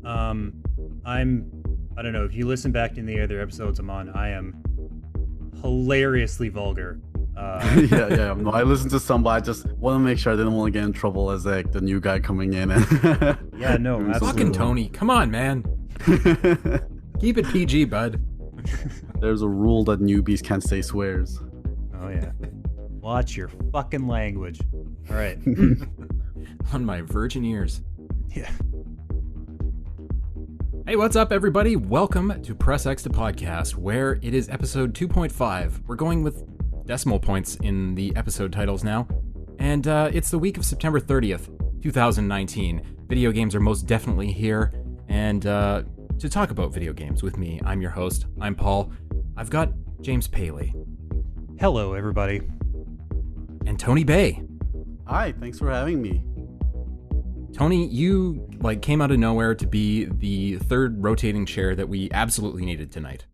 I don't know, if you listen back to the other episodes I'm on, I am hilariously vulgar. Yeah. No, I listened to some, but I just want to make sure I didn't want to get in trouble as like the new guy coming in and Yeah, no, doing something Fucking absolutely. Tony, come on, man. Keep it PG, bud. There's a rule that newbies can't say swears. Oh, yeah. Watch your fucking language. All right. On my virgin ears. Yeah. Hey, what's up, everybody? Welcome to Press X to Podcast, where it is episode 2.5. We're going with decimal points in the episode titles now. And it's the week of September 30th, 2019. Video games are most definitely here. And to talk about video games with me, I'm your host. I'm Paul. I've got James Paley. Hello, everybody. And Tony Bay. Hi, thanks for having me. Tony, you came out of nowhere to be the third rotating chair that we absolutely needed tonight.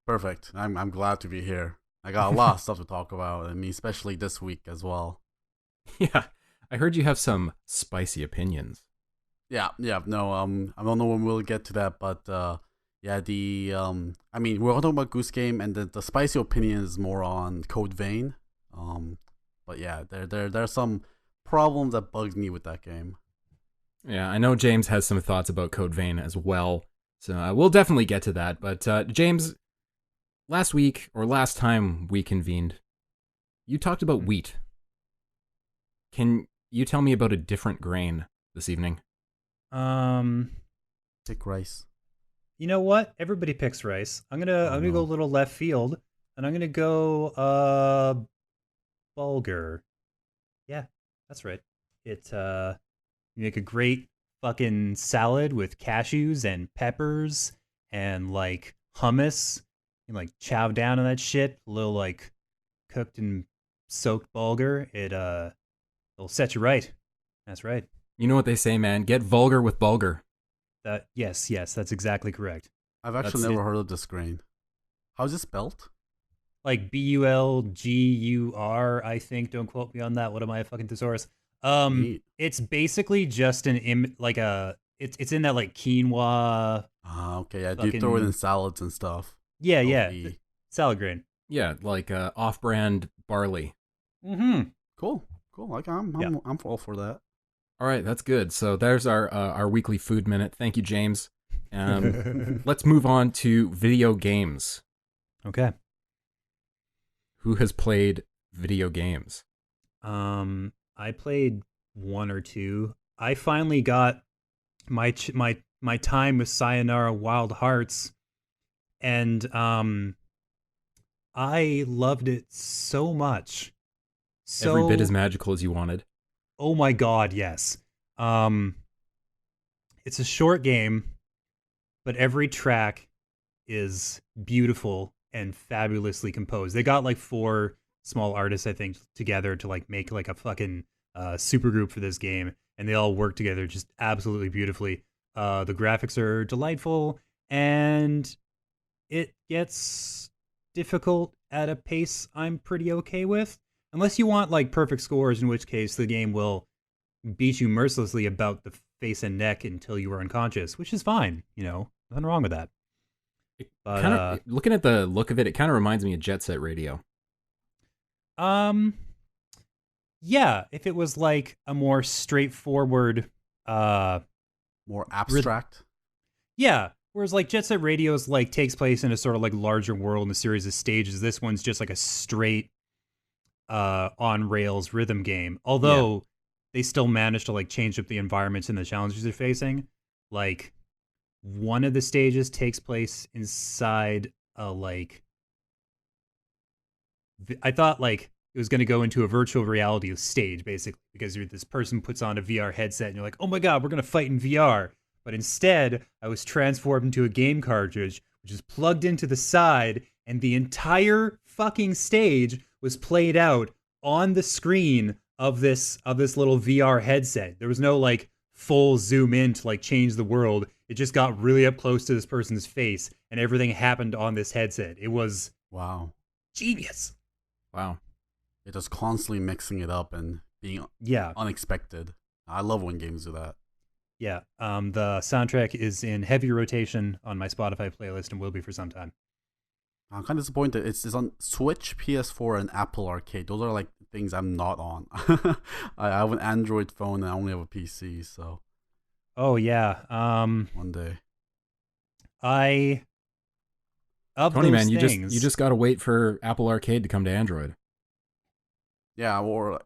Perfect. I'm glad to be here. I got a lot of stuff to talk about, and especially this week as well. Yeah, I heard you have some spicy opinions. Yeah. No, I don't know when we'll get to that, but we're all talking about Goose Game, and the spicy opinion is more on Code Vein. But yeah, there's some problems that bugs me with that game. Yeah, I know James has some thoughts about Code Vein as well, so we'll definitely get to that. But James, last time we convened, you talked about wheat. Can you tell me about a different grain this evening? Pick rice. You know what? Everybody picks rice. I'm gonna go a little left field, and I'm gonna go bulgur. Yeah, that's right. You make a great fucking salad with cashews and peppers and like hummus. You can chow down on that shit. A little cooked and soaked bulgur. It'll set you right. That's right. You know what they say, man. Get vulgar with bulgur. Yes, that's exactly correct. I've actually never heard of this grain. How's it spelled? Like Bulgur, I think. Don't quote me on that. What am I, a fucking thesaurus? Neat. It's basically just it's in that quinoa. Okay. Yeah, do you throw it in salads and stuff? Yeah. Salad grain. Yeah, off-brand barley. Mm-hmm. Cool. I'm all for that. All right, that's good. So there's our weekly food minute. Thank you, James. Let's move on to video games. Okay. Who has played video games? I played one or two. I finally got my time with Sayonara Wild Hearts, and I loved it so much. Every bit as magical as you wanted. Oh my god, yes. It's a short game, but every track is beautiful and fabulously composed. They got 4 small artists, I think, together to make a fucking supergroup for this game, and they all work together just absolutely beautifully. The graphics are delightful, and it gets difficult at a pace I'm pretty okay with. Unless you want perfect scores, in which case the game will beat you mercilessly about the face and neck until you are unconscious, which is fine. Nothing wrong with that. But looking at the look of it, it kind of reminds me of Jet Set Radio. Yeah, if it was a more straightforward, more abstract. Yeah, whereas Jet Set Radio's takes place in a sort of larger world in a series of stages. This one's just a straight on rails rhythm game. Although they still manage to change up the environments and the challenges they're facing. One of the stages takes place inside a I thought it was going to go into a virtual reality stage, basically, because this person puts on a VR headset and you're like, oh my god, we're going to fight in VR. But instead, I was transformed into a game cartridge, which is plugged into the side, and the entire fucking stage was played out on the screen of this little VR headset. There was no full zoom in to change the world. It just got really up close to this person's face, and everything happened on this headset. It was genius. Wow. It just constantly mixing it up and being unexpected. I love when games do that. Yeah. The soundtrack is in heavy rotation on my Spotify playlist and will be for some time. I'm kind of disappointed. It's on Switch, PS4, and Apple Arcade. Those are like things I'm not on. I have an Android phone and I only have a PC, so Oh yeah. one day. Of Tony, those man, things, you just gotta wait for Apple Arcade to come to Android. Yeah, or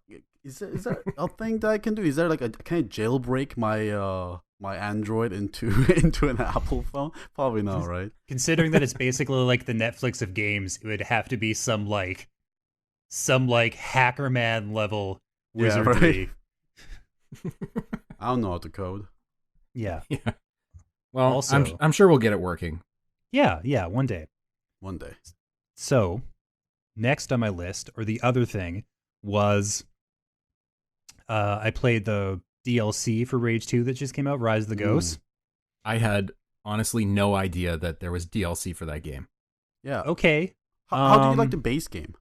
is there a thing that I can do? Is there like can I jailbreak my Android into into an Apple phone? Probably not, right? considering that it's basically like the Netflix of games, it would have to be some hacker man level Yeah, wizardry. I don't know how to code. Yeah. Yeah. Well, Also- I'm sure we'll get it working. Yeah, one day. One day. So, next on my list, or the other thing, was I played the DLC for Rage 2 that just came out, Rise of the Ghosts. I had honestly no idea that there was DLC for that game. Yeah. Okay. How do you like the base game?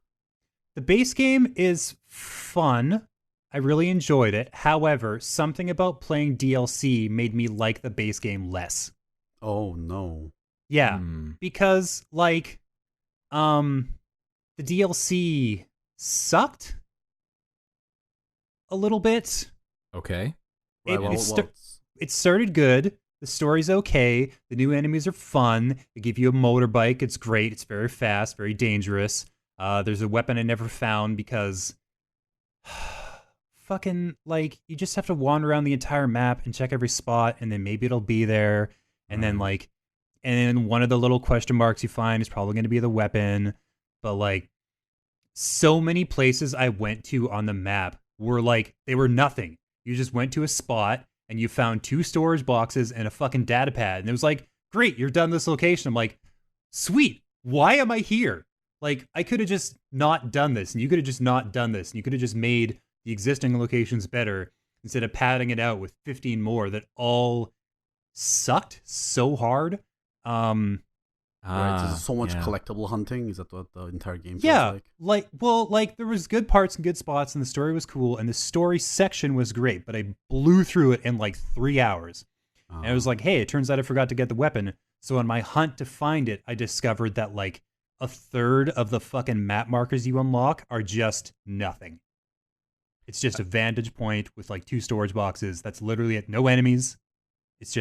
The base game is fun. I really enjoyed it. However, something about playing DLC made me like the base game less. Oh no. Yeah, Hmm. because like the DLC sucked a little bit. Okay. It- Right, it's It started good. The story's okay. The new enemies are fun. They give you a motorbike. It's great. It's very fast, very dangerous. There's a weapon I never found because fucking like you just have to wander around the entire map and check every spot, and then maybe it'll be there. And then Right. and then one of the little question marks you find is probably going to be the weapon. But like so many places I went to on the map were like they were nothing. You just went to a spot and you found 2 storage boxes and a fucking data pad. And it was like, great, you're done this location. I'm like, sweet, why am I here? Like, I could have just not done this, and you could have just not done this, and you could have just made the existing locations better instead of padding it out with 15 more that all sucked so hard. Right, there's so much yeah. collectible hunting. Is that what the entire game feels Yeah, like? like there was good parts and good spots, and the story was cool, and the story section was great, but I blew through it in like 3 hours. And I was like, hey, it turns out I forgot to get the weapon. So on my hunt to find it, I discovered that like a third of the fucking map markers you unlock are just nothing. It's just a vantage point with like 2 storage boxes. That's literally it. No enemies. It's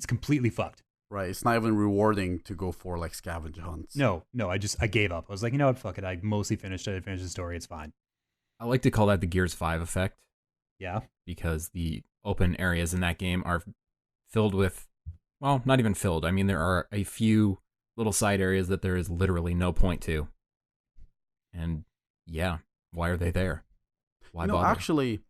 completely fucked. Right, it's not even rewarding to go for like scavenger hunts. No, I gave up. I was like, you know what, fuck it. I mostly finished it. I finished the story. It's fine. I like to call that the Gears 5 effect Yeah. because the open areas in that game are filled with, well, not even filled. I mean, there are a few little side areas that there is literally no point to. And yeah, why are they there? Why You know, bother? actually,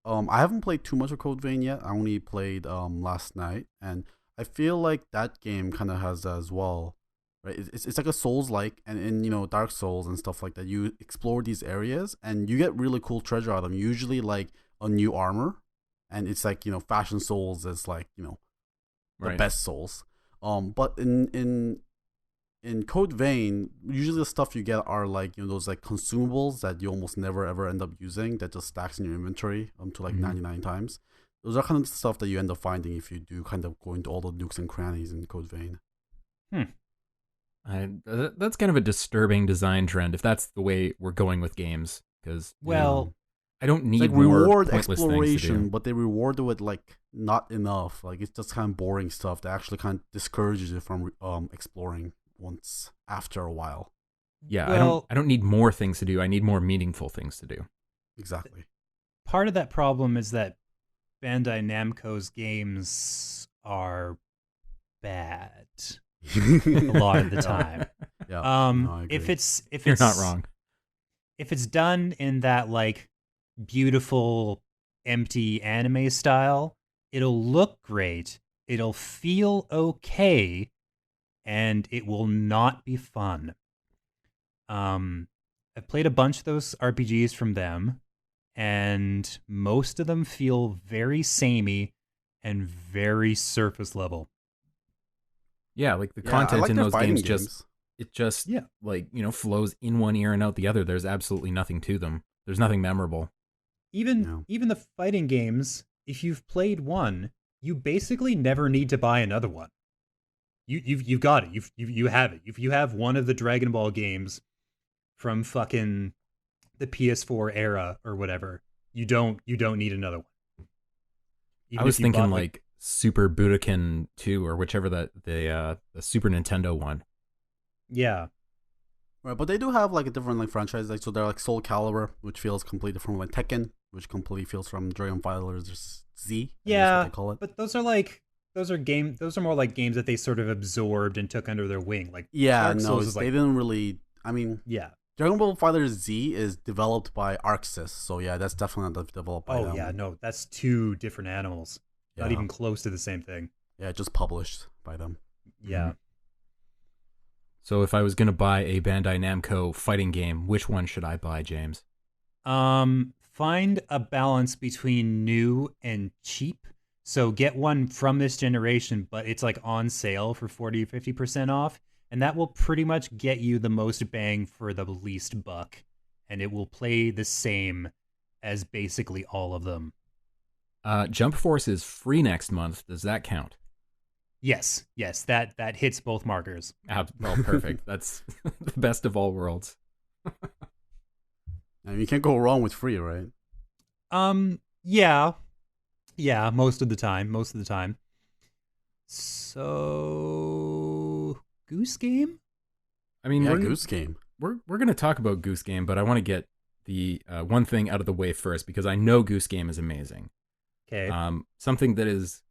I haven't played too much of Code Vein yet. I only played last night, and I feel like that game kind of has that as well. Right, it's like a Souls-like, and in Dark Souls and stuff like that, you explore these areas and you get really cool treasure out of them. Usually like a new armor, and it's like Fashion Souls is like the Right. best Souls. But in Code Vein, usually the stuff you get are like those like consumables that you almost never ever end up using that just stacks in your inventory to like Mhm. 99 times. Those are kind of the stuff that you end up finding if you do kind of go into all the nooks and crannies in Code Vein. That's kind of a disturbing design trend if that's the way we're going with games. Because Well, I don't It's need like more reward pointless things to exploration, do. but they reward it with like not enough. Like it's just kind of boring stuff that actually kind of discourages you from exploring once after a while. Yeah, well, I don't need more things to do. I need more meaningful things to do. Exactly. part of that problem is that Bandai Namco's games are bad a lot of the time. Yeah. No, I If agree. it's You're not wrong. if it's done in that like beautiful empty anime style, it'll look great, it'll feel okay, and it will not be fun. I've played a bunch of those RPGs from them, and most of them feel very samey and very surface level. Yeah, like the Yeah, I content like in their those fighting games just Yeah. like, flows in one ear and out the other. There's absolutely nothing to them. There's nothing memorable. Even the fighting games, if you've played one, you basically never need to buy another one. You've got it. You have it. If you have one of the Dragon Ball games from fucking the PS4 era or whatever, you don't need another one. I was thinking like Super Budokan 2 or whichever the Super Nintendo one. Yeah. Right, but they do have like a different like franchise. Like, so they're like Soul Calibur, which feels completely from like Tekken, which completely feels from Dragon Fighters Z. Yeah, what they call it. but those are more like games that they sort of absorbed and took under their wing. Like Dark Souls Souls, is like, they didn't really. I mean, yeah. Dragon Ball Fighters Z is developed by ArcSys, so yeah, that's definitely not developed by them. Oh yeah, no, that's two different animals. Not even close to the same thing. Yeah, just published by them. Yeah. Mm-hmm. So if I was going to buy a Bandai Namco fighting game, which one should I buy, James? Find a balance between new and cheap. So get one from this generation, but it's like on sale for 40 or 50% off. And that will pretty much get you the most bang for the least buck. And it will play the same as basically all of them. Jump Force is free next month. Does that count? Yes, that hits both markers. Well, perfect. That's the best of all worlds. And you can't go wrong with free, right? Yeah, most of the time. So, Goose Game? I mean, Goose Game. We're going to talk about Goose Game, but I want to get the one thing out of the way first because I know Goose Game is amazing. Okay. Something that is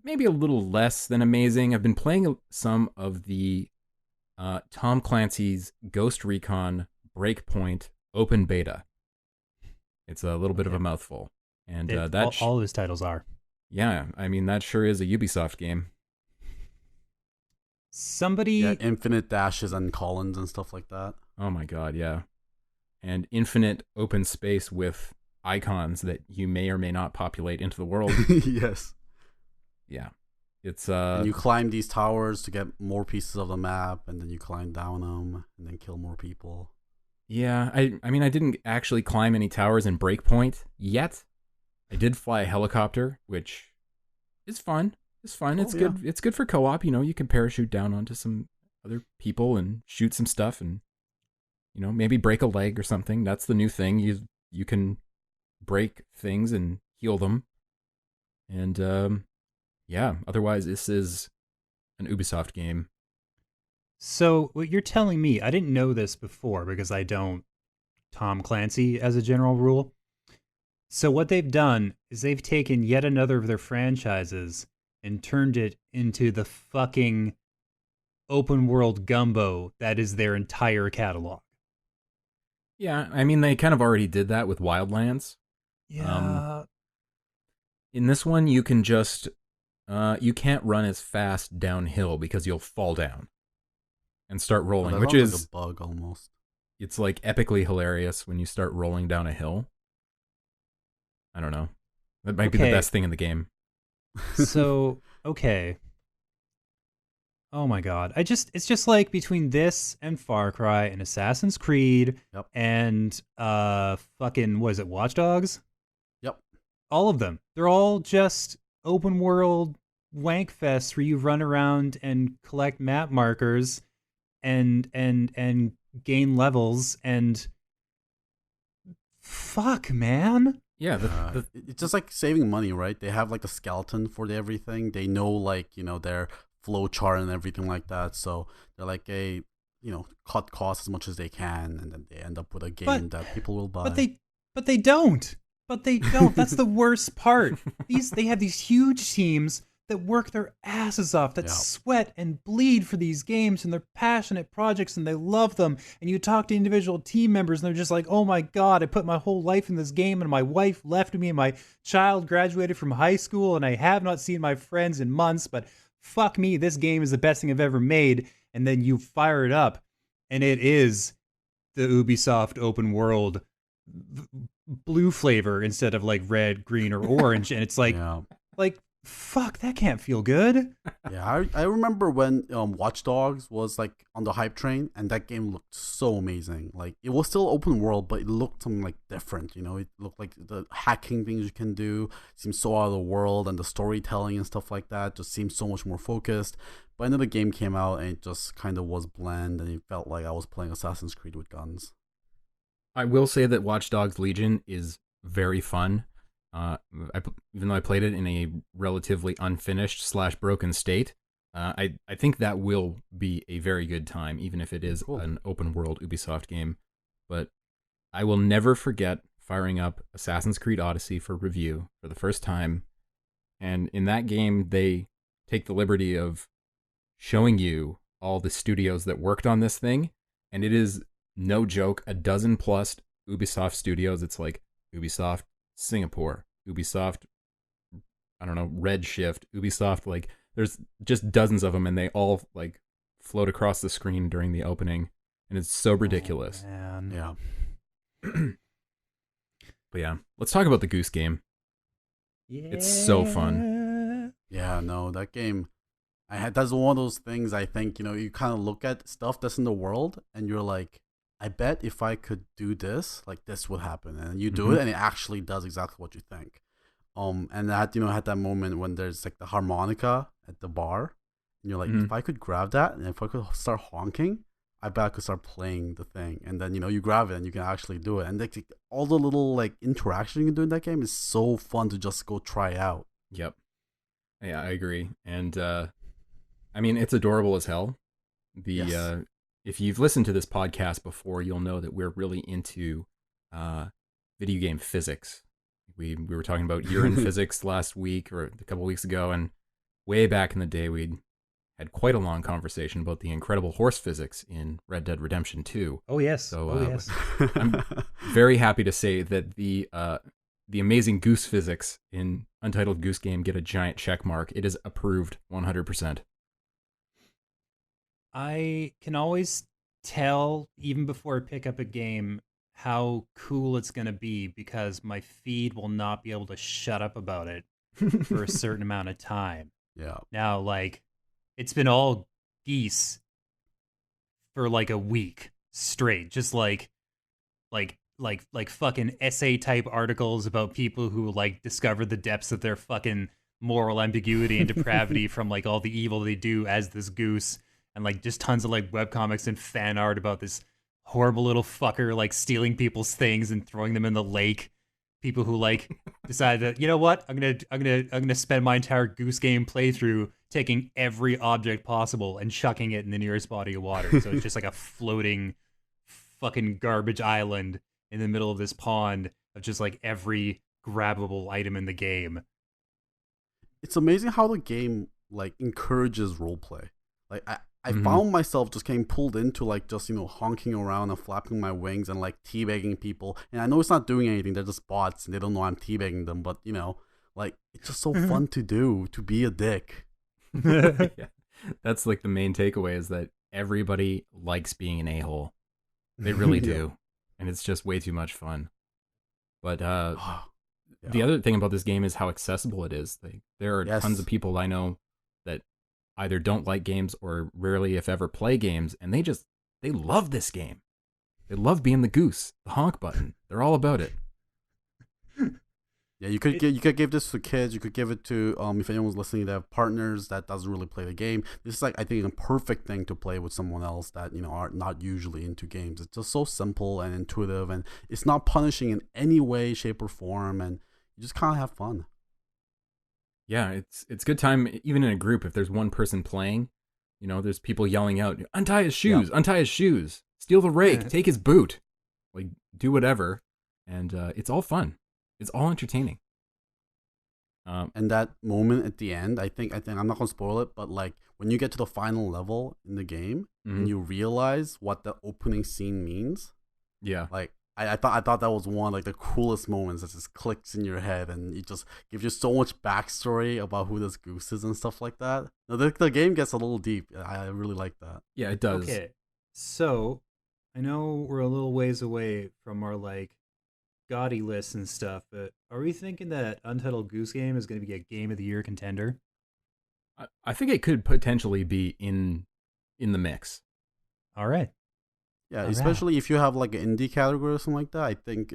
maybe a little less than amazing. I've been playing some of the Tom Clancy's Ghost Recon Breakpoint open beta. It's a little bit of a mouthful, and all his titles are. Yeah, I mean that sure is a Ubisoft game. Infinite dashes and columns and stuff like that. Oh my god, yeah, and infinite open space with icons that you may or may not populate into the world. Yes. Yeah. It's and you climb these towers to get more pieces of the map, and then you climb down them and then kill more people. Yeah, I mean I didn't actually climb any towers in Breakpoint yet. I did fly a helicopter, which is fun. It's fun. It's good. It's good for co-op, you can parachute down onto some other people and shoot some stuff and maybe break a leg or something. That's the new thing. You can break things and heal them. And otherwise this is an Ubisoft game. So what you're telling me, I didn't know this before because I don't Tom Clancy as a general rule. So what they've done is they've taken yet another of their franchises and turned it into the fucking open world gumbo that is their entire catalog. Yeah, I mean they kind of already did that with Wildlands. Yeah. In this one, you can just you can't run as fast downhill because you'll fall down and start rolling, which is like a bug almost. It's like epically hilarious when you start rolling down a hill. I don't know. That might be the best thing in the game. So, okay. Oh my god. It's just like between this and Far Cry and Assassin's Creed and fucking what is it, Watch Dogs? Yep. All of them. They're all just open world wank fests where you run around and collect map markers and gain levels and fuck, man. Yeah, it's just like saving money, right? They have like a skeleton for everything. They know like, their flow chart and everything like that. So they're like cut costs as much as they can, and then they end up with a game that people will buy. But they don't. That's the worst part. They have these huge teams that work their asses off, that sweat and bleed for these games, and they're passionate projects and they love them. And you talk to individual team members and they're just like, oh my God, I put my whole life in this game and my wife left me and my child graduated from high school and I have not seen my friends in months, but fuck me, this game is the best thing I've ever made. And then you fire it up and it is the Ubisoft open world blue flavor instead of like red, green, or orange. And it's like, Fuck, that can't feel good. Yeah, I remember when Watch Dogs was like on the hype train, and that game looked so amazing. Like it was still open world, but it looked something like different. It looked like the hacking things you can do seems so out of the world, and the storytelling and stuff like that just seems so much more focused. But then the game came out, and it just kind of was bland, and it felt like I was playing Assassin's Creed with guns. I will say that Watch Dogs Legion is very fun. Even though I played it in a relatively unfinished / broken state, I think that will be a very good time, even if it is Cool. an open world Ubisoft game. But I will never forget firing up Assassin's Creed Odyssey for review for the first time. And in that game, they take the liberty of showing you all the studios that worked on this thing. And it is, no joke, a dozen plus Ubisoft studios. It's like Ubisoft Singapore, Ubisoft, I don't know, Redshift, Ubisoft, like there's just dozens of them, and they all like float across the screen during the opening, and it's so ridiculous. Oh, man. Yeah. But yeah, let's talk about the Goose Game. Yeah. It's so fun. Yeah, no, that game, that's one of those things I think, you kind of look at stuff that's in the world and you're like, I bet if I could do this, like this would happen. And you do it and it actually does exactly what you think. And that, had that moment when there's like the harmonica at the bar and you're like, if I could grab that and if I could start honking, I bet I could start playing the thing. And then, you grab it and you can actually do it. And like all the little like interaction you can do in that game is so fun to just go try out. Yep. Yeah, I agree. And I mean, it's adorable as hell. Yes. If you've listened to this podcast before, you'll know that we're really into video game physics. We were talking about urine physics last week or a couple weeks ago, and way back in the day, we'd had quite a long conversation about the incredible horse physics in Red Dead Redemption 2. Oh, yes. So yes. I'm very happy to say that the amazing goose physics in Untitled Goose Game get a giant check mark. It is approved 100%. I can always tell, even before I pick up a game, how cool it's going to be because my feed will not be able to shut up about it for a certain amount of time. Yeah. Now, like, it's been all geese for like a week straight, just like fucking essay type articles about people who like discover the depths of their fucking moral ambiguity and depravity from like all the evil they do as this goose. And like just tons of like webcomics and fan art about this horrible little fucker like stealing people's things and throwing them in the lake. People who like decide that, you know what, I'm gonna spend my entire Goose Game playthrough taking every object possible and chucking it in the nearest body of water. So it's just like a floating fucking garbage island in the middle of this pond of just like every grabbable item in the game. It's amazing how the game like encourages roleplay. Like I found myself just getting pulled into like just honking around and flapping my wings and like teabagging people. And I know it's not doing anything; they're just bots and they don't know I'm teabagging them. But like it's just so fun to do, to be a dick. Yeah. That's like the main takeaway is that everybody likes being an a-hole. They really do, and it's just way too much fun. But the other thing about this game is how accessible it is. There are tons of people I know that either don't like games or rarely, if ever, play games, and they love this game. They love being the goose, the honk button. They're all about it. Yeah, you could give this to kids. You could give it to if anyone's listening that have partners that doesn't really play the game. This is like I think a perfect thing to play with someone else that are not usually into games. It's just so simple and intuitive, and it's not punishing in any way, shape, or form, and you just kind of have fun. Yeah, it's good time even in a group. If there's one person playing, there's people yelling out, "Untie his shoes! Yeah. Untie his shoes! Steal the rake! Take his boot!" Like do whatever, and it's all fun. It's all entertaining. And that moment at the end, I think I'm not gonna spoil it, but like when you get to the final level in the game and you realize what the opening scene means, yeah, like I thought that was one like the coolest moments that just clicks in your head and it just gives you so much backstory about who this goose is and stuff like that. Now, the game gets a little deep. I really like that. Yeah, it does. Okay, so I know we're a little ways away from our like gaudy lists and stuff, but are we thinking that Untitled Goose Game is going to be a Game of the Year contender? I think it could potentially be in the mix. All right. Yeah, All especially if you have like an indie category or something like that. I think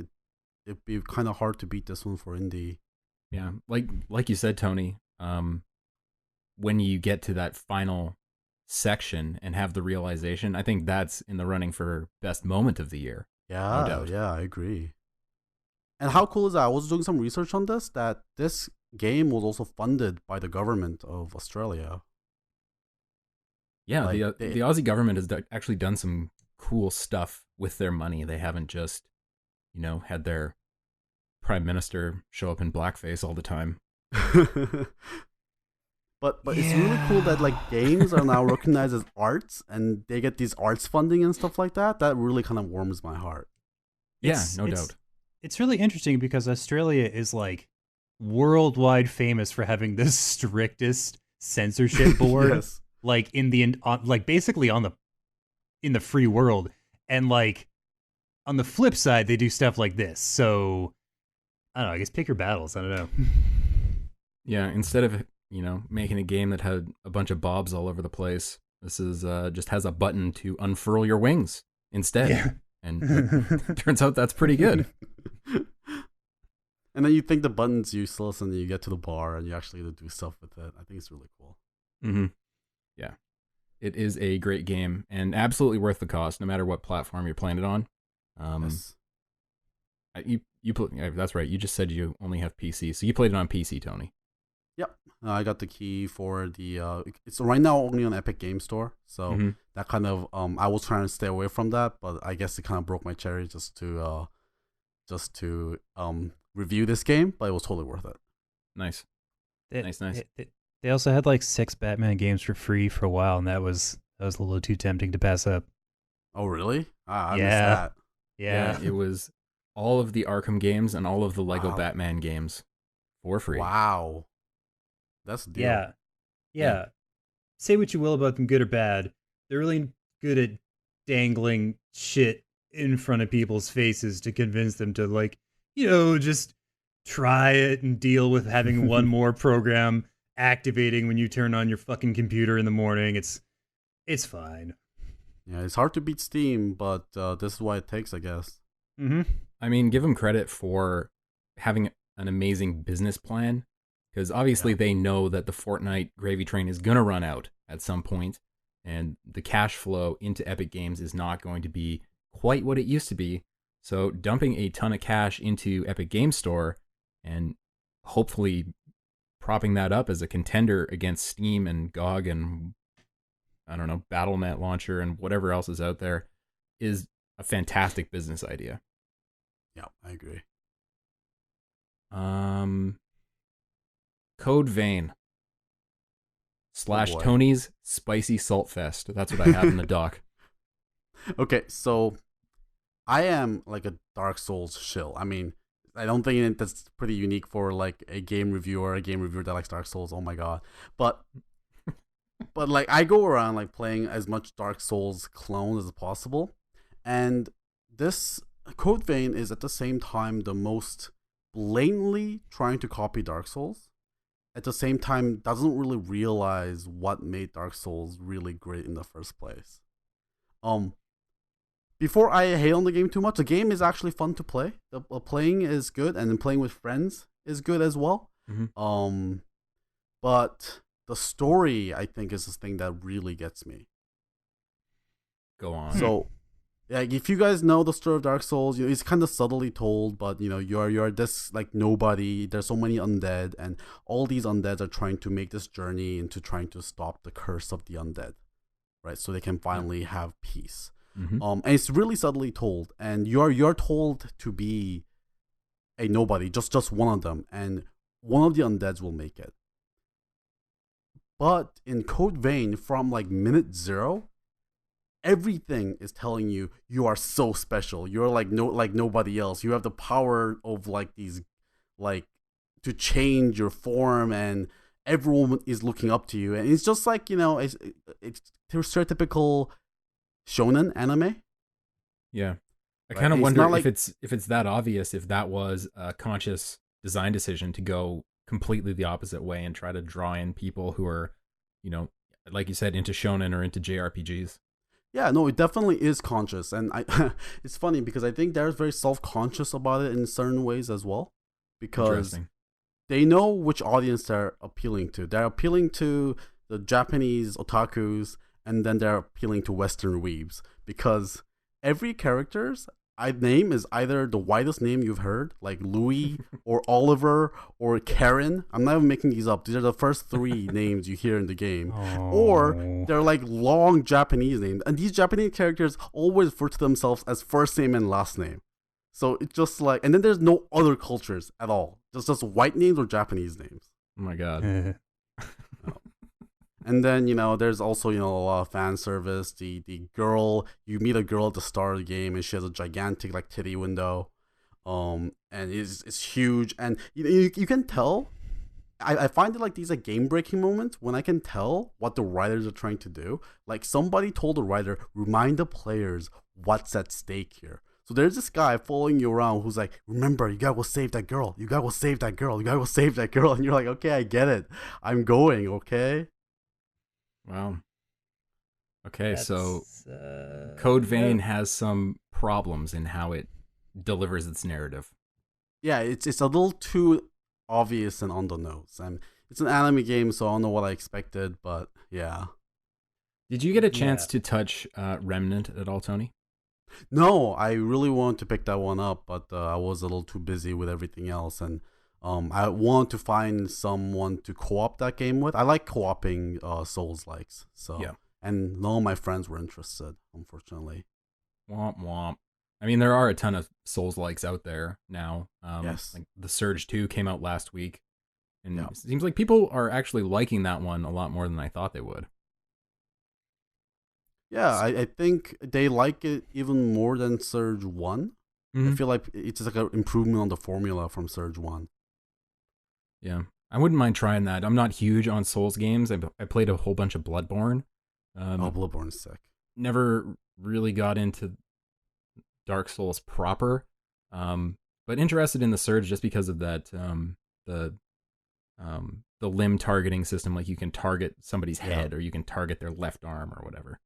it'd be kind of hard to beat this one for indie. Yeah, like you said, Tony. When you get to that final section and have the realization, I think that's in the running for best moment of the year. Yeah, No doubt. yeah, I agree. And how cool is that? I was doing some research on this, that this game was also funded by the government of Australia. Yeah, Like, the Aussie government has actually done some cool stuff with their money. They haven't just, had their prime minister show up in blackface all the time. But it's really cool that like games are now recognized as arts and they get these arts funding and stuff like that. That really kind of warms my heart. Yeah, no doubt. It's really interesting because Australia is like worldwide famous for having the strictest censorship board, Yes. like basically in the free world, and like on the flip side, they do stuff like this. So I don't know. I guess pick your battles. I don't know. Yeah, instead of making a game that had a bunch of bobs all over the place, this is just has a button to unfurl your wings instead. Yeah. And it turns out that's pretty good. And then you think the button's useless, and then you get to the bar and you actually get to do stuff with it. I think it's really cool. Mm-hmm. Yeah, it is a great game and absolutely worth the cost, no matter what platform you're playing it on. Yes. That's right. You just said you only have PC, so you played it on PC, Tony. Yep. I got the key for the. It's right now only on Epic Game Store, so that kind of I was trying to stay away from that, but I guess it kind of broke my cherry just to review this game, but it was totally worth it. Nice. Nice. They also had like 6 Batman games for free for a while, and that was a little too tempting to pass up. Oh really? I missed Yeah. that. Yeah. It was all of the Arkham games and all of the Lego Wow. Batman games for free. Wow. That's a deal. Yeah. Say what you will about them, good or bad. They're really good at dangling shit in front of people's faces to convince them to, like, just try it and deal with having one more program activating when you turn on your fucking computer in the morning. It's fine. Yeah, it's hard to beat Steam, but this is what it takes, I guess. Mm-hmm. I mean, give them credit for having an amazing business plan, because obviously they know that the Fortnite gravy train is going to run out at some point, and the cash flow into Epic Games is not going to be quite what it used to be. So dumping a ton of cash into Epic Games Store and hopefully propping that up as a contender against Steam and GOG and, I don't know, Battle.net launcher and whatever else is out there is a fantastic business idea. Yeah, I agree. Code Vein / boy. Tony's Spicy Salt Fest. That's what I have in the doc. Okay, so I am like a Dark Souls shill. I mean, I don't think that's pretty unique for like a game reviewer that likes Dark Souls. Oh my god. But like I go around like playing as much Dark Souls clones as possible. And this Code Vein is at the same time the most blatantly trying to copy Dark Souls. At the same time, doesn't really realize what made Dark Souls really great in the first place. Before I hate on the game too much, the game is actually fun to play. The playing is good, and then playing with friends is good as well. Mm-hmm. But the story, I think, is the thing that really gets me. Go on. So, like, if you guys know the story of Dark Souls, it's kind of subtly told, but you're this like nobody. There's so many undead, and all these undeads are trying to make this journey into trying to stop the curse of the undead, right? So they can finally have peace. Mm-hmm. And it's really subtly told, and you're told to be a nobody, just one of them, and one of the undeads will make it. But in Code Vein, from like minute 0, everything is telling you are so special. You're like nobody else. You have the power of like these, like, to change your form, and everyone is looking up to you. And it's just like it's stereotypical shonen anime. Yeah. I right? kind of And wonder not like, if it's that obvious, if that was a conscious design decision to go completely the opposite way and try to draw in people who are, you know, like you said, into shonen or into JRPGs. yeah, no, it definitely is conscious, and I it's funny because I think they're very self conscious about it in certain ways as well, because Interesting. they know which audience they're appealing to. They're appealing to the Japanese otakus, and then they're appealing to Western weebs, because every character's name is either the widest name you've heard, like Louis or Oliver or Karen. I'm not even making these up. These are the first three names you hear in the game. Or Oh. they're like long Japanese names. And these Japanese characters always refer to themselves as first name and last name. So it's just like, and then there's no other cultures at all. Just white names or Japanese names. Oh my god. And then, there's also, a lot of fan service. The girl, you meet a girl at the start of the game, and she has a gigantic, like, titty window. And it's huge. And you can tell. I find it like these are game-breaking moments when I can tell what the writers are trying to do. Like, somebody told the writer, remind the players what's at stake here. So there's this guy following you around who's like, remember, you gotta go save that girl. You gotta go save that girl. You gotta go save that girl. And you're like, okay, I get it. I'm going, okay? Wow. Okay, so That's, Code Vein has some problems in how it delivers its narrative. Yeah, it's a little too obvious and on the nose. And it's an anime game, so I don't know what I expected, but yeah. Did you get a chance Yeah. to touch Remnant at all, Tony? No, I really wanted to pick that one up, but I was a little too busy with everything else, and I want to find someone to co-op that game with. I like co-oping Souls-likes, so Yeah. and none of my friends were interested, unfortunately. Womp womp. I mean, there are a ton of Souls-likes out there now. Yes. Like the Surge 2 came out last week, and Yeah. it seems like people are actually liking that one a lot more than I thought they would. Yeah, I think they like it even more than Surge 1. I feel like it's like an improvement on the formula from Surge 1. Yeah, I wouldn't mind trying that. I'm not huge on Souls games. I played a whole bunch of Bloodborne. Bloodborne's sick. Never really got into Dark Souls proper, but interested in the Surge just because of that the limb targeting system. Like you can target somebody's head, or you can target their left arm or whatever.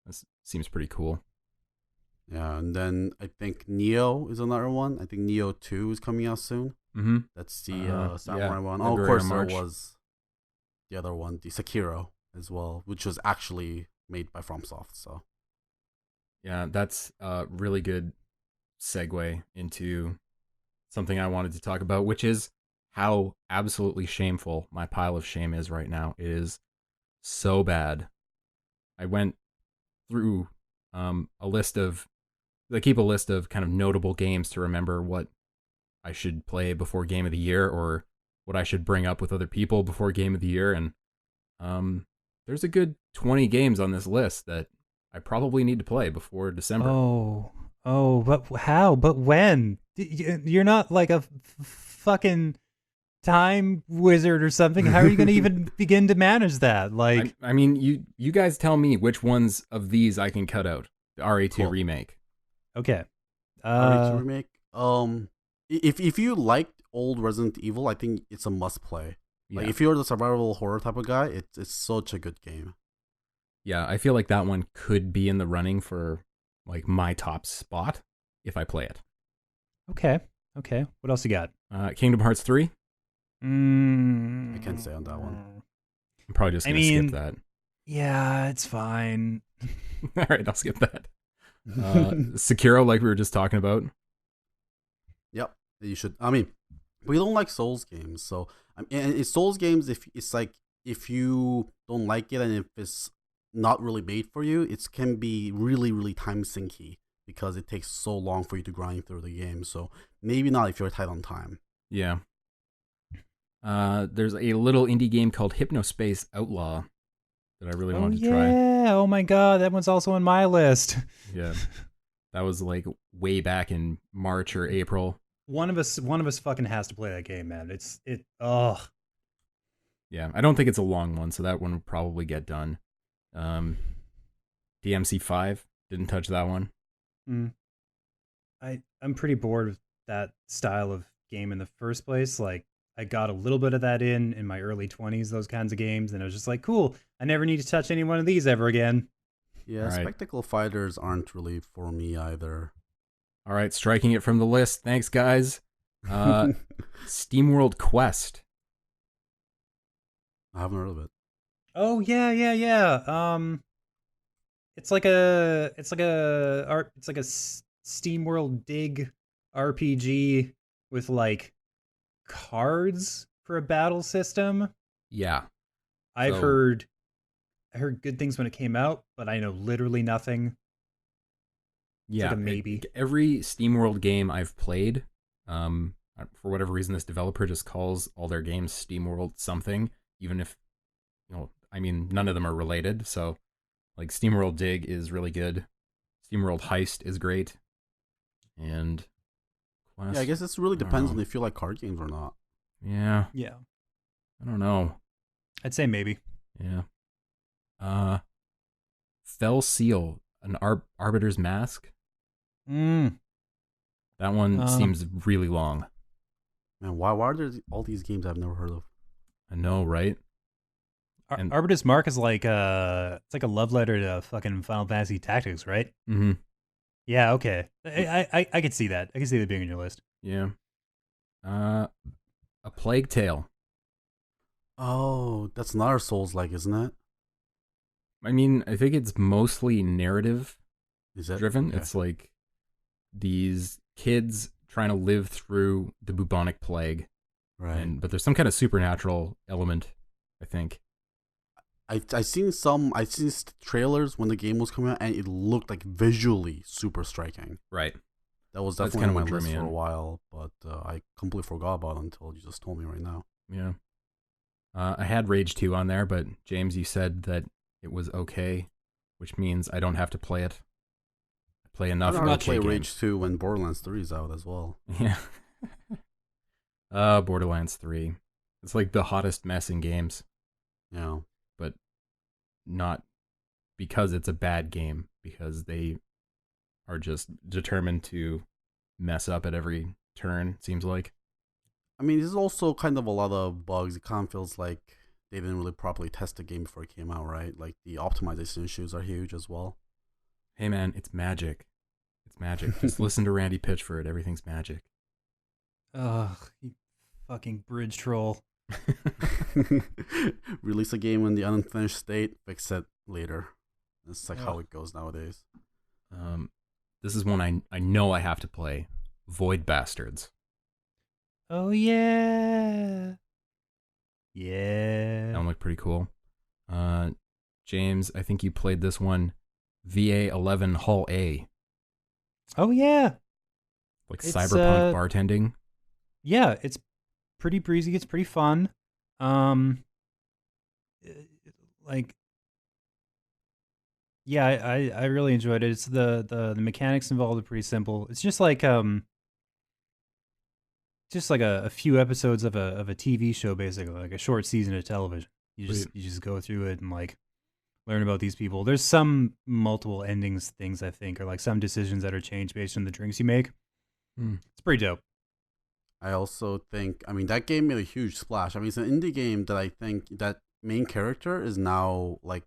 This seems pretty cool. Yeah, and then I think Neo is another one. I think Neo 2 is coming out soon. Mm-hmm. That's the samurai one. Oh, of February course, or there March. was the other one, the Sekiro as well, which was actually made by FromSoft. So Yeah, that's a really good segue into something I wanted to talk about, which is how absolutely shameful my pile of shame is right now. It is so bad. I went through a list of, I keep a list of kind of notable games to remember what I should play before Game of the Year, or what I should bring up with other people before Game of the Year. And there's a good 20 games on this list that I probably need to play before December. Oh, but how? But when? You're not like a fucking time wizard or something. How are you going to even begin to manage that? Like, I mean, you guys tell me which ones of these I can cut out. The RA2 Cool. remake. okay. RE2 remake. If you liked old Resident Evil, I think it's a must play. Like Yeah. if you're the survival horror type of guy, it's such a good game. Yeah, I feel like that one could be in the running for like my top spot if I play it. Okay. What else you got? Kingdom Hearts 3. I can't say on that one. I'm probably just I going to mean- skip that. Yeah, it's fine. All right, I'll skip that. Sekiro, like we were just talking about. Yep, you should. I mean, we don't like Souls games, so and it's Souls games. If it's like if you don't like it and if it's not really made for you, it can be really, really time sinky because it takes so long for you to grind through the game. So maybe not if you're tight on time. Yeah. There's a little indie game called Hypnospace Outlaw that I really wanted to try. Yeah. Oh my god, that one's also on my list. Yeah. That was like way back in March or April. One of us fucking has to play that game, man. Yeah, I don't think it's a long one, so that one would probably get done. DMC5, didn't touch that one. I'm pretty bored with that style of game in the first place. Like I got a little bit of that in my early 20s, those kinds of games, and I was just like, cool. I never need to touch any one of these ever again. Yeah, All right. spectacle fighters aren't really for me either. All right, striking it from the list. Thanks, guys. SteamWorld Quest. I haven't heard of it. Oh yeah. It's like a SteamWorld Dig RPG with like cards for a battle system. Yeah. I So- heard good things when it came out, but I know literally nothing. Yeah, like a maybe. Every SteamWorld game I've played, for whatever reason, this developer just calls all their games SteamWorld something, even if, none of them are related. So, like, SteamWorld Dig is really good. SteamWorld Heist is great. And Quest, Yeah, I guess this really depends know. on if you like card games or not. Yeah, Yeah, I don't know. I'd say maybe. Yeah. Fell Seal, an Arbiter's Mask. Mm. That one seems really long. Man, why are there all these games I've never heard of? I know, right? And- Arbitr's Mark is like it's like a love letter to fucking Final Fantasy Tactics, right? Mm-hmm. Yeah, okay. I could see that. I could see that being on your list. Yeah. A Plague Tale. Oh, that's another Souls-like, isn't it? I mean, I think it's mostly narrative Is it driven. Okay. It's like these kids trying to live through the bubonic plague, right? but there's some kind of supernatural element, I think. I seen trailers when the game was coming out, and it looked like visually super striking. Right. That was That's definitely on kinda my what drew list me for a in. while, but I completely forgot about it until you just told me right now. Yeah. I had Rage 2 on there, but James, you said that it was okay, which means I don't have to play it. I play enough I'm gonna okay play games. Rage 2 when Borderlands 3 is out as well. Yeah. Borderlands 3. It's like the hottest mess in games, Yeah. but not because it's a bad game, because they are just determined to mess up at every turn, it seems like. I mean, there's also kind of a lot of bugs. It kind of feels like they didn't really properly test the game before it came out, right? Like the optimization issues are huge as well. Hey man, it's magic. It's magic. Just listen to Randy Pitchford. Everything's magic. Ugh, you fucking bridge troll. Release a game in the unfinished state, fix it later. It's like how it goes nowadays. This is one I know I have to play. Void Bastards. Oh yeah. Yeah. That one looked pretty cool. James, I think you played this one. VA11 Hall A. Oh yeah. Like It's, cyberpunk bartending. Yeah, it's pretty breezy. It's pretty fun. Like, yeah, I really enjoyed it. It's the mechanics involved are pretty simple. It's just like a few episodes of a TV show, basically, like a short season of television. You just go through it and like learn about these people. There's some multiple endings things, I think, or like some decisions that are changed based on the drinks you make. It's pretty dope. I also think, I mean, that game made a huge splash. I mean, it's an indie game that I think that main character is now like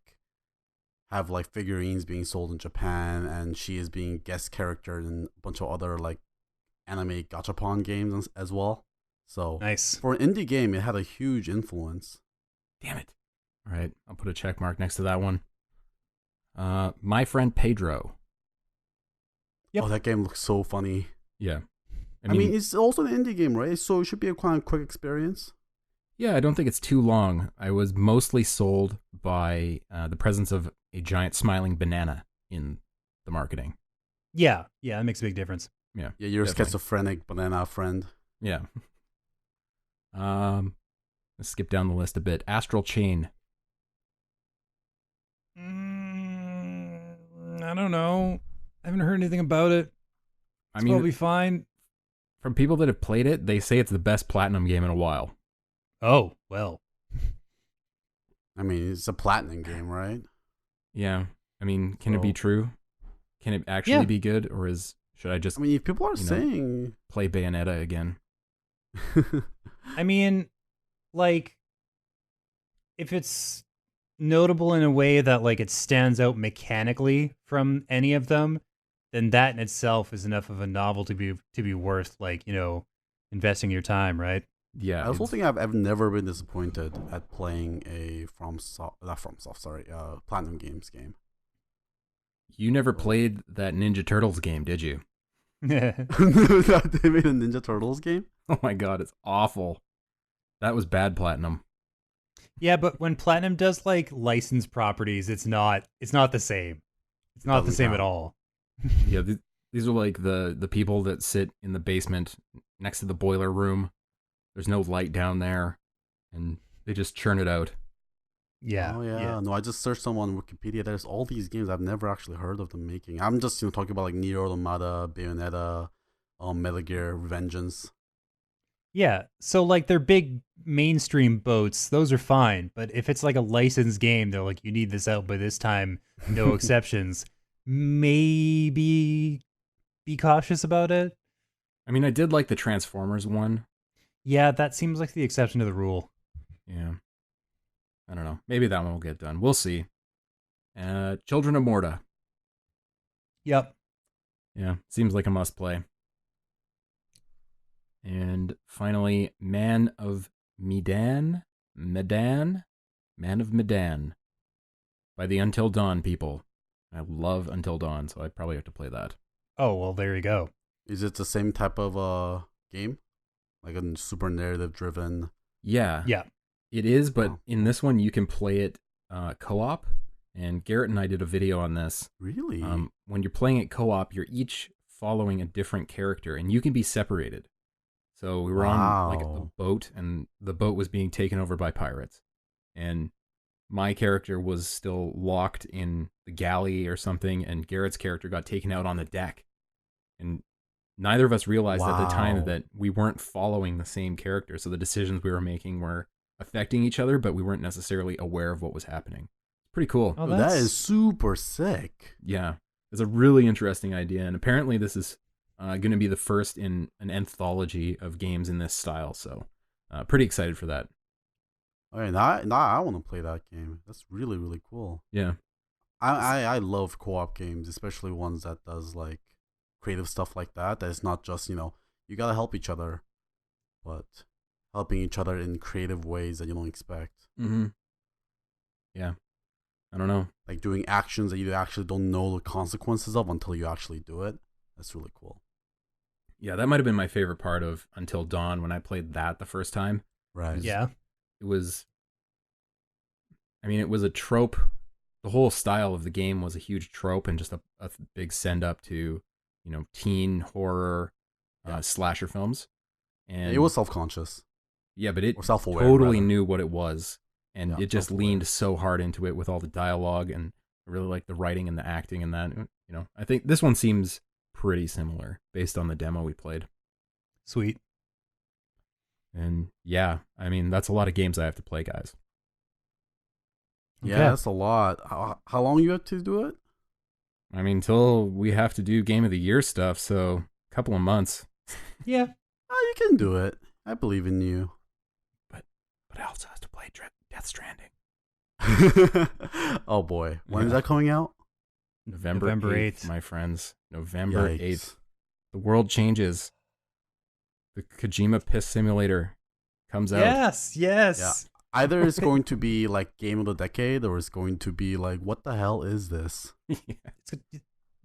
have like figurines being sold in Japan, and she is being guest character in a bunch of other like anime gachapon games as well. So Nice. for an indie game, it had a huge influence. Damn it. All right, I'll put a check mark next to that one. My Friend Pedro. Yep. Oh, that game looks so funny. Yeah. I mean, it's also an indie game, right? So it should be a kind of quick experience. Yeah, I don't think it's too long. I was mostly sold by the presence of a giant smiling banana in the marketing. Yeah, that makes a big difference. Yeah. Yeah, you're definitely. a schizophrenic banana friend. Yeah. Let's skip down the list a bit. Astral Chain. I don't know. I haven't heard anything about it. It's probably fine. From people that have played it, they say it's the best platinum game in a while. Oh, well. I mean, it's a platinum game, right? Yeah. I mean, can it be true? Can it actually Yeah. be good, or is Should I just I mean, if people are saying play Bayonetta again? I mean, like, if it's notable in a way that like it stands out mechanically from any of them, then that in itself is enough of a novel to be worth like, investing your time, right? Yeah. I also think I've never been disappointed at playing a Platinum Games game. You never played that Ninja Turtles game, did you? They made a Ninja Turtles game? Oh my god, it's awful. That was bad, Platinum. Yeah, but when Platinum does like licensed properties, it's not the same. It's not the same at all. Yeah, these are like the people that sit in the basement next to the boiler room. There's no light down there, and they just churn it out. Yeah. Oh yeah. No, I just searched them on Wikipedia. There's all these games I've never actually heard of them making. I'm just talking about like Nier Automata, Bayonetta, Metal Gear, Vengeance. Yeah, so like they're big mainstream boats, those are fine. But if it's like a licensed game, they're like, you need this out by this time, no exceptions. Maybe be cautious about it. I mean, I did like the Transformers one. Yeah, that seems like the exception to the rule. Yeah. I don't know. Maybe that one will get done. We'll see. Children of Morta. Yep. Yeah, seems like a must play. And finally, Man of Medan by the Until Dawn people. I love Until Dawn, so I probably have to play that. Oh, well, there you go. Is it the same type of game? Like a super narrative driven? Yeah. Yeah. It is, but in this one you can play it co-op. And Garrett and I did a video on this. Really? When you're playing it co-op, you're each following a different character, and you can be separated. So we were on like a boat, and the boat was being taken over by pirates. And my character was still locked in the galley or something, and Garrett's character got taken out on the deck. And neither of us realized at the time that we weren't following the same character. So the decisions we were making were affecting each other, but we weren't necessarily aware of what was happening. It's pretty cool. Oh, that is super sick. Yeah. It's a really interesting idea. And apparently this is going to be the first in an anthology of games in this style. So pretty excited for that. Okay, now I want to play that game. That's really, really cool. Yeah. I love co-op games, especially ones that does like creative stuff like that. That is not just, you got to help each other, but helping each other in creative ways that you don't expect. Mm-hmm. Yeah. I don't know. Like doing actions that you actually don't know the consequences of until you actually do it. That's really cool. Yeah, that might have been my favorite part of Until Dawn when I played that the first time. Right. Yeah. It was a trope. The whole style of the game was a huge trope and just a big send up to, teen horror slasher films. And it was self-conscious. Yeah, but it self-aware, totally rather. knew what it was. And it just self-aware. leaned so hard into it with all the dialogue, and I really like the writing and the acting and that. I think this one seems pretty similar based on the demo we played. Sweet. And yeah, I mean, that's a lot of games I have to play, guys. Yeah, Okay. that's a lot. How long you have to do it? I mean, till we have to do Game of the Year stuff, so a couple of months. Yeah. Oh, you can do it. I believe in you. But I also have to play Death Stranding. Oh boy, when is that coming out? November 8th, my friends. November Yikes. 8th. The world changes. The Kojima Piss Simulator comes out. Yes. Yes. Yeah. Either it's going to be like Game of the Decade, or it's going to be like, what the hell is this?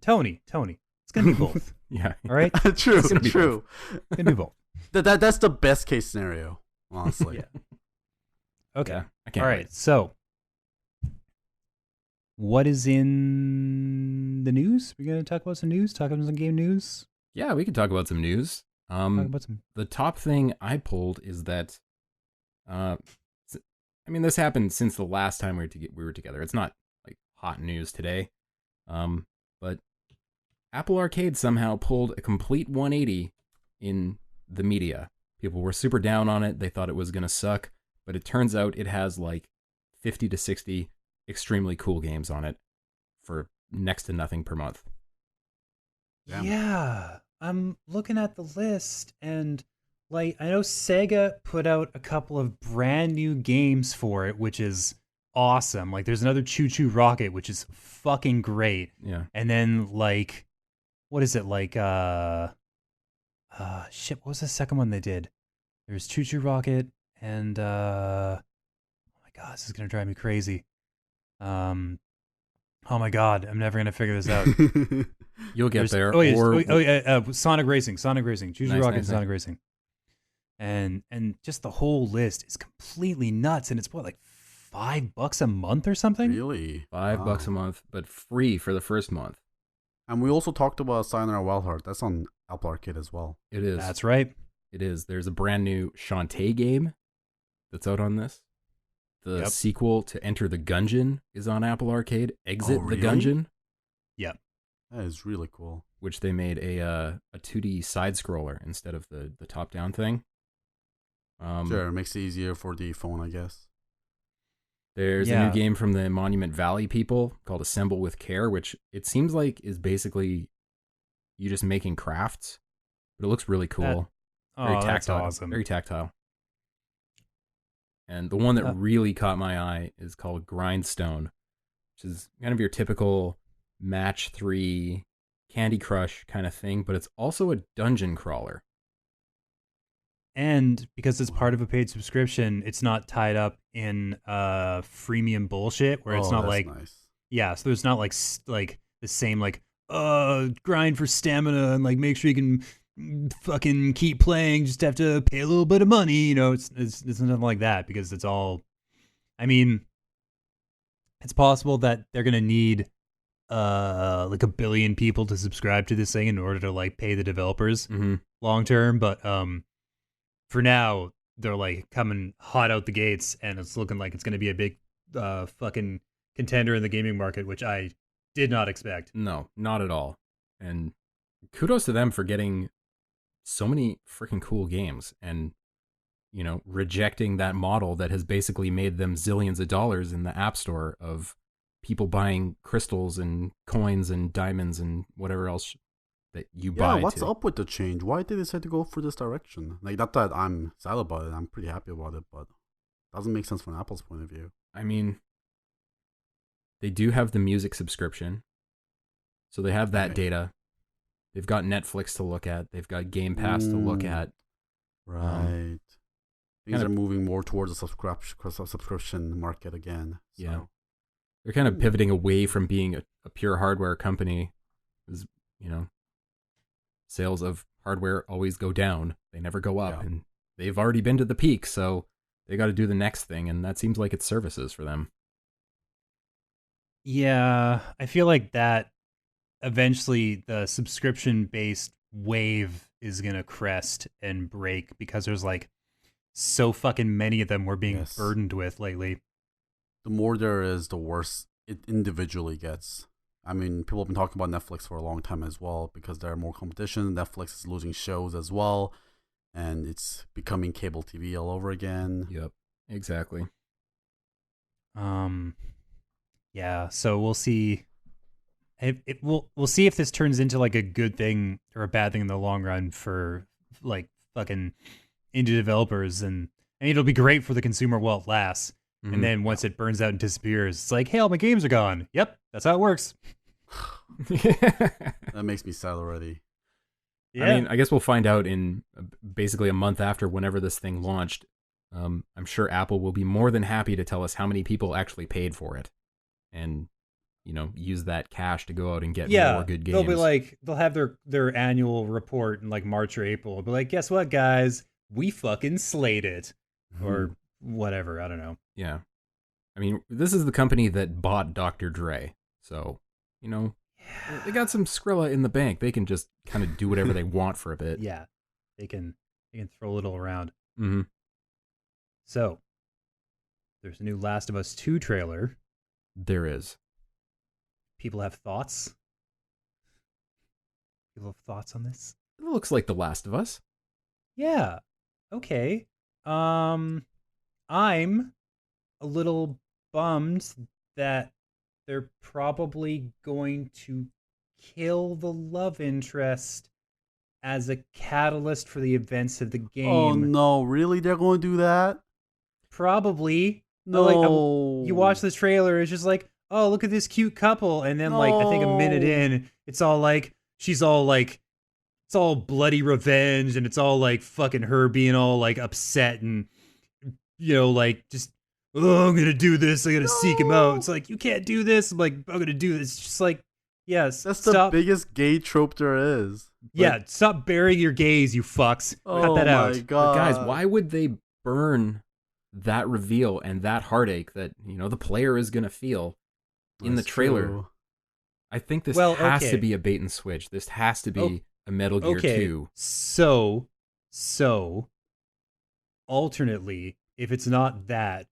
Tony. It's gonna be both. Yeah. All right. True. It's gonna be True. It's gonna be both. That's the best case scenario, honestly. Yeah. Okay. Yeah, I can't All right. wait. So, what is in the news? We're gonna talk about some news. Talk about some game news. Yeah, we can talk about some news. Talk about some. The top thing I pulled is that, this happened since the last time we were together. It's not like hot news today, but Apple Arcade somehow pulled a complete 180 in the media. People were super down on it. They thought it was gonna suck, but it turns out it has like 50 to 60 extremely cool games on it for next to nothing per month. Damn. Yeah, I'm looking at the list, and like I know Sega put out a couple of brand new games for it, which is awesome. Like there's another Choo Choo Rocket, which is fucking great. Yeah. And then like what is it like shit, what was the second one they did? There's Choo Choo Rocket and oh my god, this is gonna drive me crazy. Um oh my god, I'm never gonna figure this out. You'll get there. Oh, yes, Or Sonic Racing, Choo Choo Nice, Rocket, nice, Sonic Racing, and just the whole list is completely nuts, and it's what like $5 a month or something. Really? $5 a month, but free for the first month. And we also talked about Sayonara Wild Heart. That's on Apple Arcade as well. It is. That's right. It is. There's a brand new Shantae game that's out on this. The sequel to Enter the Gungeon is on Apple Arcade. Exit the Gungeon. Yep. That is really cool. Which they made a 2D side scroller instead of the top down thing. Sure, it makes it easier for the phone, I guess. There's a new game from the Monument Valley people called Assemble with Care, which it seems like is basically you just making crafts, but it looks really cool. Very tactile. That's awesome. Very tactile. And the one that really caught my eye is called Grindstone, which is kind of your typical match 3 Candy Crush kind of thing, but it's also a dungeon crawler. And because it's part of a paid subscription, it's not tied up in freemium bullshit where it's not like nice. Yeah, so there's not like the same like grind for stamina and like make sure you can fucking keep playing, just have to pay a little bit of money, you know. It's nothing like that because it's all, I mean, it's possible that they're going to need like 1 billion people to subscribe to this thing in order to like pay the developers long term, but for now they're like coming hot out the gates and it's looking like it's going to be a big fucking contender in the gaming market, which I did not expect. No, not at all. And kudos to them for getting so many freaking cool games and, you know, rejecting that model that has basically made them zillions of dollars in the App Store of people buying crystals and coins and diamonds and whatever else that you buy. Yeah, what's up with the change? Why did they decide to go for this direction? Like, not that I'm sad about it. I'm pretty happy about it, but it doesn't make sense from Apple's point of view. I mean, they do have the music subscription, so they have that data. They've got Netflix to look at. They've got Game Pass to look at. Right. Things are moving more towards the subscription market again. So. Yeah. They're kind of pivoting away from being a pure hardware company. Because, you know, sales of hardware always go down. They never go up. Yeah. And they've already been to the peak, so they got to do the next thing. And that seems like it's services for them. Yeah, I feel like that eventually the subscription-based wave is going to crest and break because there's like so fucking many of them we're being burdened with lately. The more there is, the worse it individually gets. I mean, people have been talking about Netflix for a long time as well because there are more competition. Netflix is losing shows as well, and it's becoming cable TV all over again. Yep, exactly. Yeah, so we'll see. We'll see if this turns into like a good thing or a bad thing in the long run for like fucking indie developers, and it'll be great for the consumer while it lasts. Mm-hmm. And then once it burns out and disappears, it's like, hey, all my games are gone. Yep, that's how it works. That makes me sad already. Yeah. I mean, I guess we'll find out in basically a month after whenever this thing launched. I'm sure Apple will be more than happy to tell us how many people actually paid for it. And, you know, use that cash to go out and get more good games. They'll be like, they'll have their annual report in like March or April. They'll be like, guess what, guys? We fucking slayed it. Or whatever. I don't know. Yeah. I mean, this is the company that bought Dr. Dre. So, you know, they got some Skrilla in the bank. They can just kind of do whatever they want for a bit. Yeah. They can throw a little around. Mm-hmm. So, there's a new Last of Us 2 trailer. There is. People have thoughts? People have thoughts on this? It looks like The Last of Us. Yeah. Okay. I'm a little bummed that they're probably going to kill the love interest as a catalyst for the events of the game. Oh no, really? They're going to do that? Probably. No. You watch the trailer, it's just like, oh, look at this cute couple. And then, like, I think a minute in, it's all like, she's all like, it's all bloody revenge, and it's all like fucking her being all like upset and, you know, like just, oh, I'm gonna do this. I'm gonna seek him out. It's like, you can't do this. I'm like, I'm gonna do this. It's just like, yes. That's the biggest gay trope there is. Yeah, stop burying your gays, you fucks. Cut that out. Oh my god. But guys, why would they burn that reveal and that heartache that, you know, the player is gonna feel in the trailer? True. I think this has to be a bait and switch. This has to be a Metal Gear 2. So, alternately, if it's not that,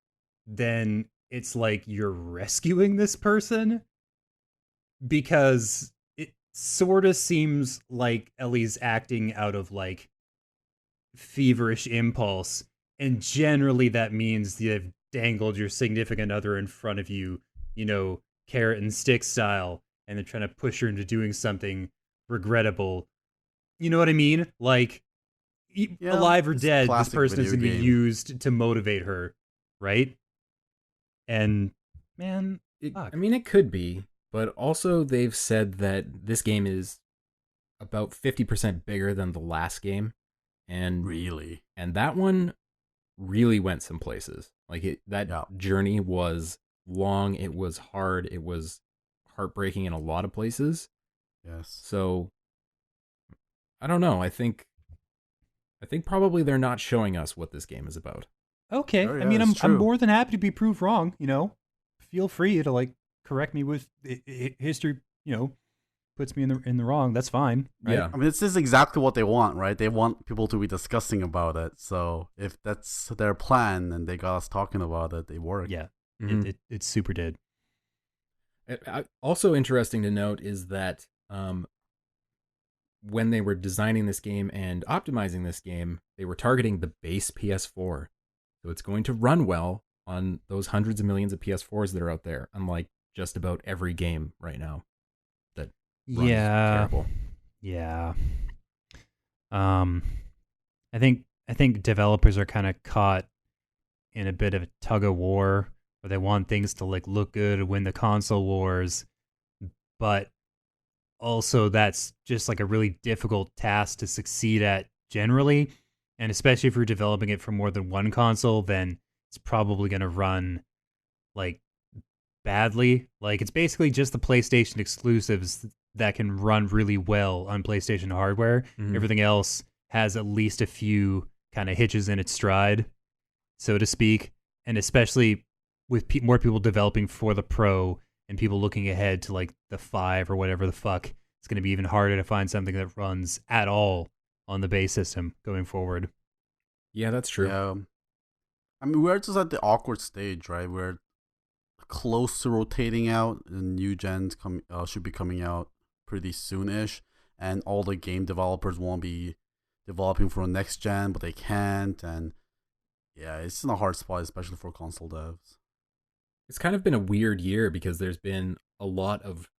then it's like you're rescuing this person, because it sort of seems like Ellie's acting out of like feverish impulse, and generally that means you've dangled your significant other in front of you, you know, carrot and stick style, and they're trying to push her into doing something regrettable. You know what I mean? Like, alive or dead, this person is going to be used to motivate her, right? And, man, I mean, it could be, but also they've said that this game is about 50% bigger than the last game. And really? And that one really went some places. Like, that journey was long, it was hard, it was heartbreaking in a lot of places. Yes. So I don't know. I think probably they're not showing us what this game is about. Okay. Sure, I mean, I'm true. more than happy to be proved wrong, you know. Feel free to like correct me with history, you know, puts me in the wrong. That's fine. Right? Yeah. I mean, this is exactly what they want, right? They want people to be discussing about it. So if that's their plan and they got us talking about it, they work. Yeah. Mm-hmm. It super did. Also interesting to note is that when they were designing this game and optimizing this game, they were targeting the base PS4. So it's going to run well on those hundreds of millions of PS4s that are out there, unlike just about every game right now that runs terrible. Yeah. I think developers are kind of caught in a bit of a tug of war where they want things to like look good, win the console wars, but also that's just like a really difficult task to succeed at generally, and especially if you're developing it for more than one console, then it's probably going to run like badly. Like, it's basically just the PlayStation exclusives that can run really well on PlayStation hardware. Mm-hmm. Everything else has at least a few kind of hitches in its stride, so to speak, and especially with more people developing for the Pro and people looking ahead to like the 5 or whatever the fuck, it's going to be even harder to find something that runs at all on the base system going forward. Yeah, that's true. Yeah. I mean, we're just at the awkward stage, right? We're close to rotating out, and new gens should be coming out pretty soon-ish, and all the game developers want to be developing for the next gen, but they can't, and yeah, it's in a hard spot, especially for console devs. It's kind of been a weird year because there's been a lot of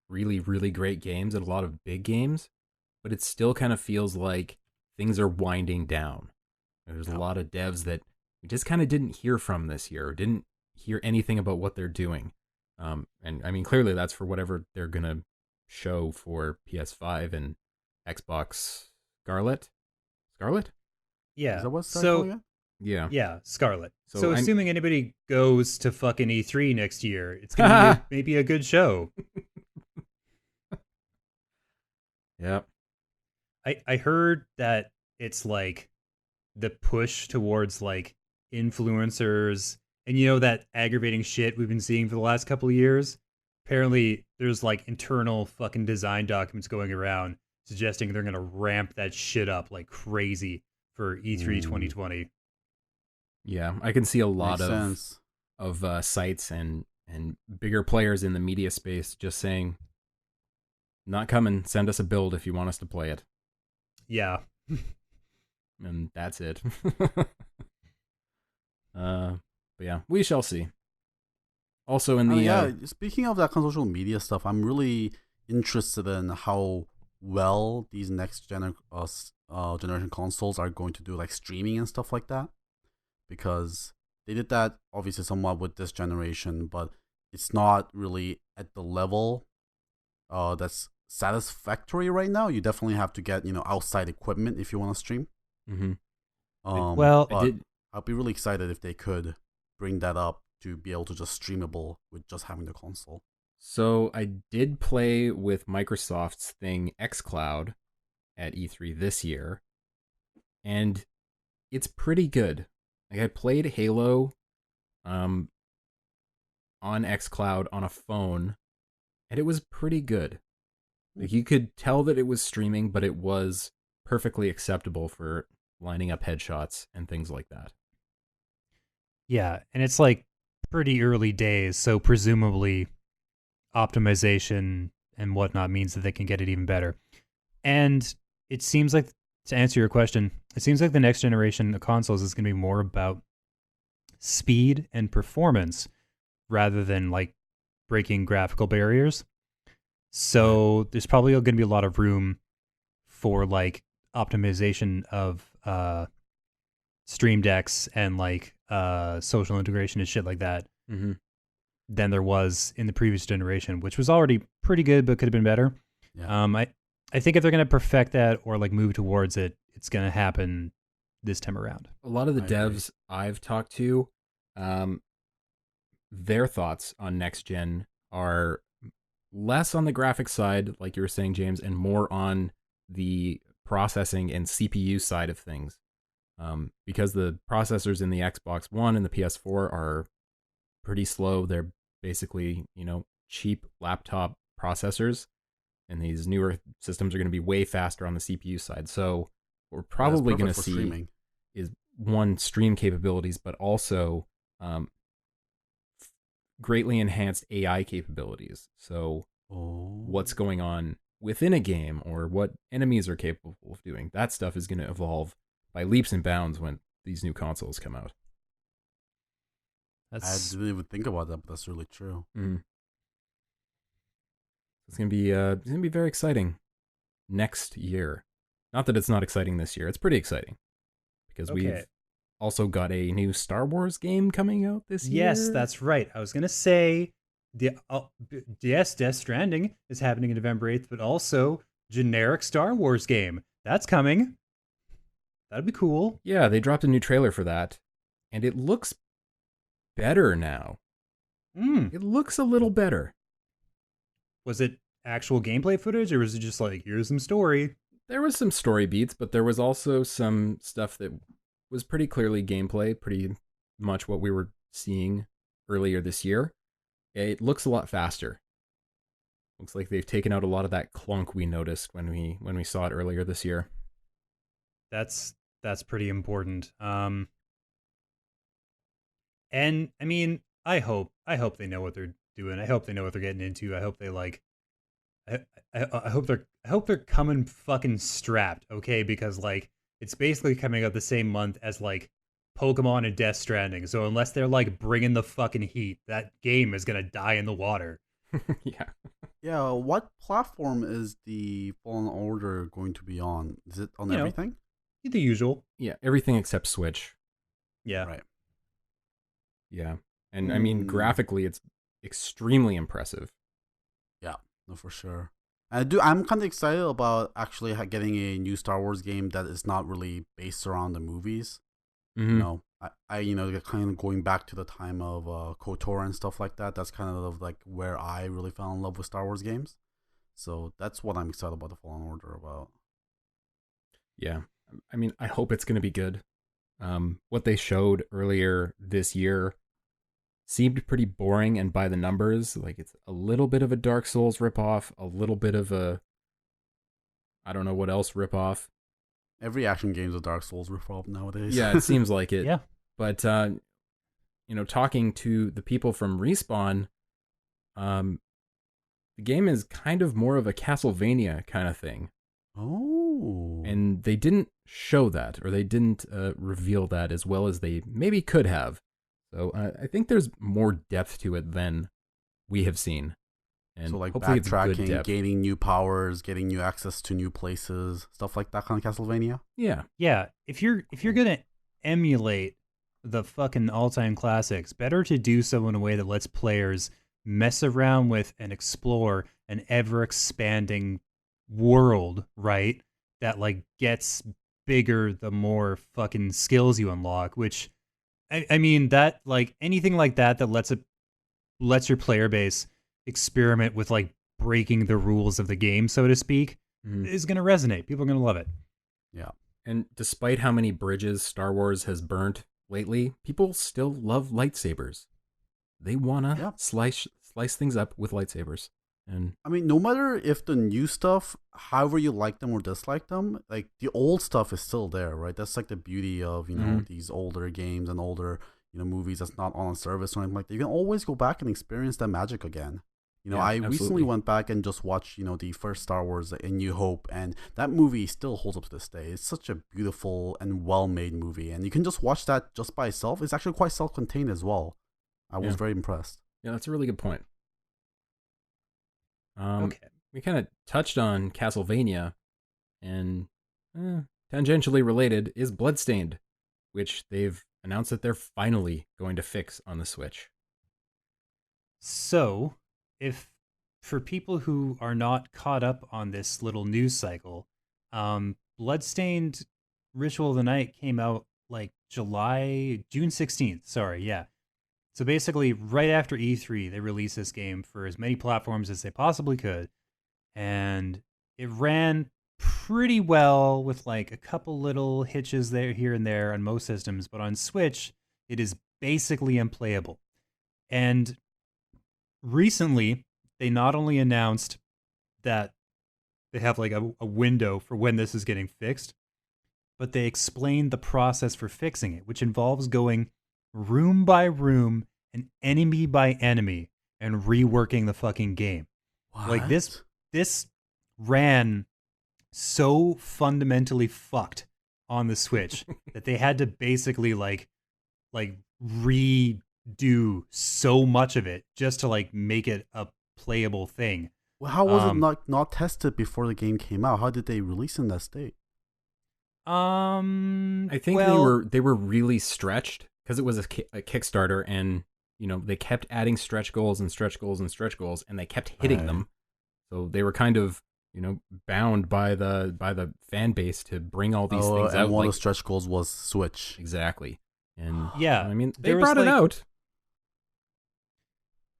really, really great games and a lot of big games, but it still kind of feels like things are winding down. There's a lot of devs that we just kind of didn't hear from this year, or didn't hear anything about what they're doing. And I mean, clearly that's for whatever they're going to show for PS5 and Xbox Scarlet? Yeah. Is that what's again? Yeah, Scarlet. So assuming anybody goes to fucking E3 next year, it's going to be maybe a good show. Yep. I heard that it's like the push towards like influencers and, you know, that aggravating shit we've been seeing for the last couple of years. Apparently there's like internal fucking design documents going around suggesting they're going to ramp that shit up like crazy for E3 2020. Yeah, I can see a lot Makes sense. of sites and bigger players in the media space just saying, not coming, send us a build if you want us to play it. Yeah. And that's it. But yeah, we shall see. Also in the speaking of that social media stuff, I'm really interested in how well these generation consoles are going to do like streaming and stuff like that, because they did that obviously somewhat with this generation, but it's not really at the level that's satisfactory right now. You definitely have to get outside equipment if you want to stream. Mm-hmm. Well, but I'd be really excited if they could bring that up to be able to just streamable with just having the console. So I did play with Microsoft's thing xCloud at E3 this year, and it's pretty good. Like, I played Halo on xCloud on a phone, and it was pretty good. Like, you could tell that it was streaming, but it was perfectly acceptable for lining up headshots and things like that. Yeah, and it's like pretty early days, so presumably optimization and whatnot means that they can get it even better. And it seems like, to answer your question, it seems like the next generation of consoles is going to be more about speed and performance rather than like breaking graphical barriers. So there's probably going to be a lot of room for like optimization of stream decks and like social integration and shit like that than there was in the previous generation, which was already pretty good but could have been better. I think if they're going to perfect that or like move towards it, it's going to happen this time around. A lot of the devs I've talked to, their thoughts on next gen are less on the graphics side, like you were saying, James, and more on the processing and CPU side of things. Because the processors in the Xbox One and the PS4 are pretty slow. They're basically, cheap laptop processors, and these newer systems are going to be way faster on the CPU side. So what we're probably going to see streaming is one, stream capabilities, but also greatly enhanced AI capabilities. So what's going on within a game or what enemies are capable of doing, that stuff is going to evolve by leaps and bounds when these new consoles come out. I didn't even think about that, but that's really true. Mm-hmm. It's gonna be very exciting next year. Not that it's not exciting this year. It's pretty exciting because we've also got a new Star Wars game coming out this year. Yes, that's right. I was gonna say Death Stranding is happening in November 8th, but also generic Star Wars game that's coming. That'd be cool. Yeah, they dropped a new trailer for that, and it looks better now. It looks a little better. Was it actual gameplay footage, or was it just like, here's some story? There was some story beats, but there was also some stuff that was pretty clearly gameplay, pretty much what we were seeing earlier this year. It looks a lot faster. Looks like they've taken out a lot of that clunk we noticed when we saw it earlier this year. That's pretty important. And I mean, I hope they know what they're doing. I hope they know what they're getting into. I hope they like. I hope they're coming fucking strapped, okay? Because like it's basically coming out the same month as like Pokemon and Death Stranding. So unless they're like bringing the fucking heat, that game is gonna die in the water. Yeah. Yeah. What platform is the Fallen Order going to be on? Is it on everything? The usual. Yeah, everything except Switch. Yeah. Right. Yeah. And I mean, graphically, it's extremely impressive. Yeah, no, for sure. I'm kind of excited about actually getting a new Star Wars game that is not really based around the movies. Mm-hmm. I kind of going back to the time of KOTOR and stuff like that. That's kind of like where I really fell in love with Star Wars games. So that's what I'm excited about the Fallen Order about. Yeah. I mean, I hope it's going to be good. What they showed earlier this year seemed pretty boring and by the numbers. Like, it's a little bit of a Dark Souls ripoff, a little bit of a, I don't know what else ripoff. Every action game is a Dark Souls ripoff nowadays. Yeah, it seems like it. Yeah. But, talking to the people from Respawn, the game is kind of more of a Castlevania kind of thing. Oh. And they didn't show that, or they didn't reveal that as well as they maybe could have. So I think there's more depth to it than we have seen. And So like hopefully it's good backtracking, depth. gaining new powers, getting new access to new places, stuff like that kind of Castlevania. Yeah. Yeah, if you're gonna emulate the fucking all-time classics, better to do so in a way that lets players mess around with and explore an ever-expanding world, right? That like gets bigger the more fucking skills you unlock. Which, I mean, that like anything like that that lets your player base experiment with like breaking the rules of the game, so to speak, is gonna resonate. People are gonna love it. Yeah. And despite how many bridges Star Wars has burnt lately, people still love lightsabers. They wanna slice things up with lightsabers. And I mean, no matter if the new stuff, however you like them or dislike them, like the old stuff is still there, right? That's like the beauty of, you know, these older games and older, you know, movies that's not on a service or anything like that. You can always go back and experience that magic again. You know, Yeah, I absolutely. recently went back and just watched, you know, the first Star Wars, A New Hope, and that movie still holds up to this day. It's such a beautiful and well-made movie, and you can just watch that just by itself. It's actually quite self-contained as well. I was very impressed. Yeah, that's a really good point. Okay. We kind of touched on Castlevania, and tangentially related is Bloodstained, which they've announced that they're finally going to fix on the Switch. So, if for people who are not caught up on this little news cycle, Bloodstained Ritual of the Night came out like June 16th. Sorry, yeah. So basically, right after E3, they released this game for as many platforms as they possibly could. And it ran pretty well with like a couple little hitches there, here and there on most systems. But on Switch, it is basically unplayable. And recently, they not only announced that they have like a window for when this is getting fixed, but they explained the process for fixing it, which involves going room by room and enemy by enemy and reworking the fucking game. What? Like this ran so fundamentally fucked on the Switch that they had to basically like redo so much of it just to like make it a playable thing. Well, how was it not tested before the game came out? How did they release in that state? I think they were really stretched because it was a Kickstarter, and you know they kept adding stretch goals and stretch goals and stretch goals, and they kept hitting them. So they were kind of, you know, bound by the fan base to bring all these things out. And one of the stretch goals was Switch. Exactly. And yeah, I mean, they there brought was, it like, out.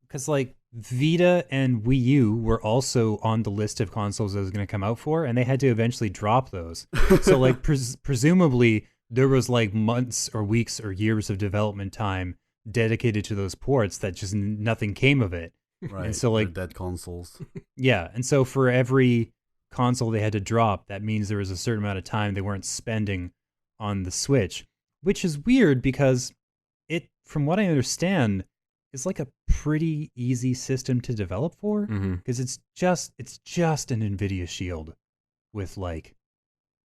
Because like Vita and Wii U were also on the list of consoles that was going to come out for, and they had to eventually drop those. So like presumably there was like months or weeks or years of development time dedicated to those ports that just nothing came of it. Right. And so like dead consoles. Yeah, and so for every console they had to drop, that means there was a certain amount of time they weren't spending on the Switch, which is weird because it, from what I understand, is like a pretty easy system to develop for, because it's just an NVIDIA Shield with like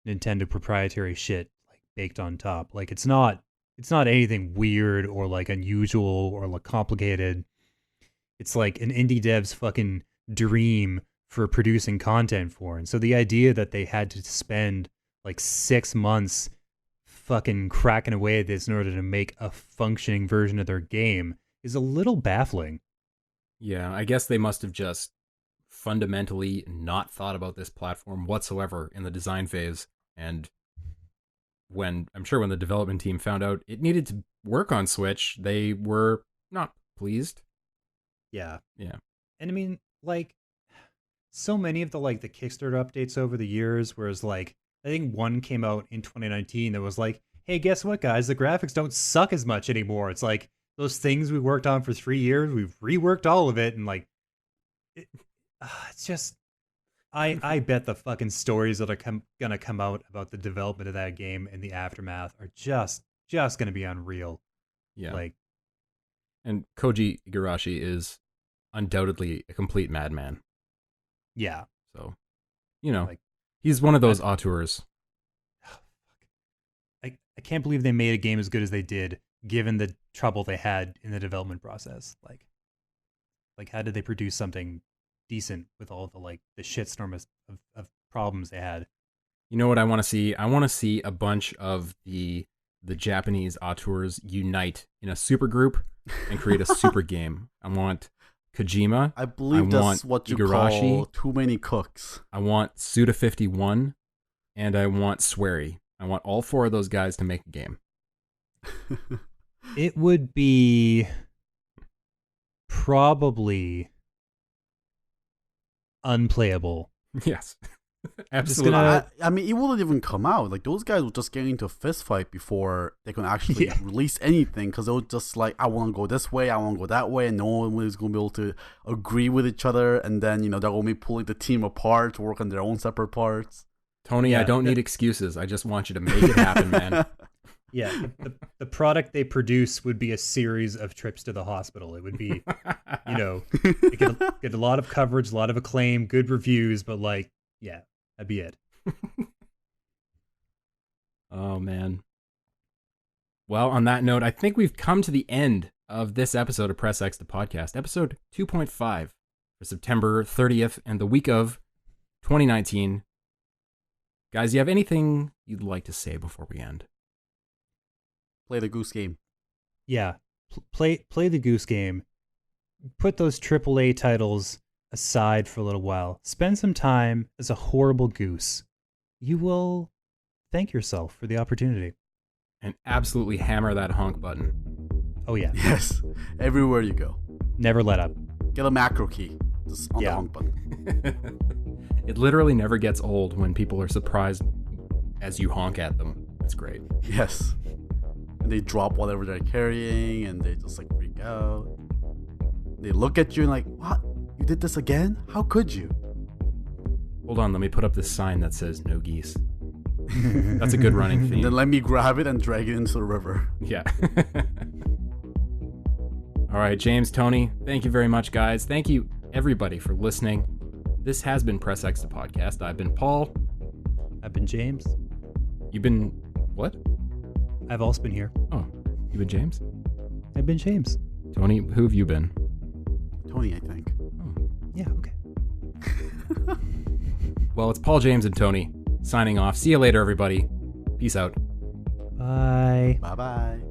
Nintendo proprietary shit like baked on top. Like it's not anything weird or like unusual or like complicated. It's like an indie dev's fucking dream for producing content for. And so the idea that they had to spend like 6 months fucking cracking away at this in order to make a functioning version of their game is a little baffling. Yeah, I guess they must have just fundamentally not thought about this platform whatsoever in the design phase. And when the development team found out it needed to work on Switch, they were not pleased. Yeah. Yeah. And I mean, like, so many of the like the Kickstarter updates over the years, whereas like I think one came out in 2019 that was like, hey, guess what, guys? The graphics don't suck as much anymore. It's like those things we worked on for 3 years, we've reworked all of it, and like it's just I bet the fucking stories that are gonna come out about the development of that game and the aftermath are just gonna be unreal. Yeah. Like, and Koji Igarashi is undoubtedly a complete madman. yeah. So, you know, Like, he's one of those auteurs. I can't believe they made a game as good as they did, given the trouble they had in the development process. Like how did they produce something decent with all the like the shitstorm of problems they had. You know what I want to see? I want to see a bunch of the Japanese auteurs unite in a super group and create a super game. I want Kojima. I believe that's what you call too many cooks. I want Suda51, and I want Swery. I want all 4 of those guys to make a game. It would be probably unplayable. Yes. Absolutely. I mean, it wouldn't even come out. Like, those guys would just get into a fist fight before they can actually release anything, because they would just like, I want to go this way, I want to go that way, and no one is going to be able to agree with each other, and then, they're going to be pulling the team apart to work on their own separate parts. Tony, I don't need excuses. I just want you to make it happen, man. Yeah, the product they produce would be a series of trips to the hospital. It would be, it get a lot of coverage, a lot of acclaim, good reviews, but like, yeah, that'd be it. Oh, man. Well, on that note, I think we've come to the end of this episode of Press X, the podcast, episode 2.5 for September 30th and the week of 2019. Guys, you have anything you'd like to say before we end? Play the Goose Game. Yeah, play the Goose Game. Put those AAA titles aside for a little while. Spend some time as a horrible goose. You will thank yourself for the opportunity. And absolutely hammer that honk button. Oh, yeah. Yes. Everywhere you go. Never let up. Get a macro key. Just on the honk button. It literally never gets old when people are surprised as you honk at them. It's great. Yes. And they drop whatever they're carrying, and they just like freak out. They look at you and like, what? You did this again? How could you? Hold on, let me put up this sign that says no geese. That's a good running theme. Then let me grab it and drag it into the river. Yeah. All right, James, Tony, thank you very much, guys. Thank you, everybody, for listening. This has been Press X, the podcast. I've been Paul. I've been James. You've been what? I've also been here. Oh, you've been James? I've been James. Tony, who have you been? Tony, I think. Oh. Yeah, okay. Well, it's Paul, James, and Tony signing off. See you later, everybody. Peace out. Bye. Bye-bye.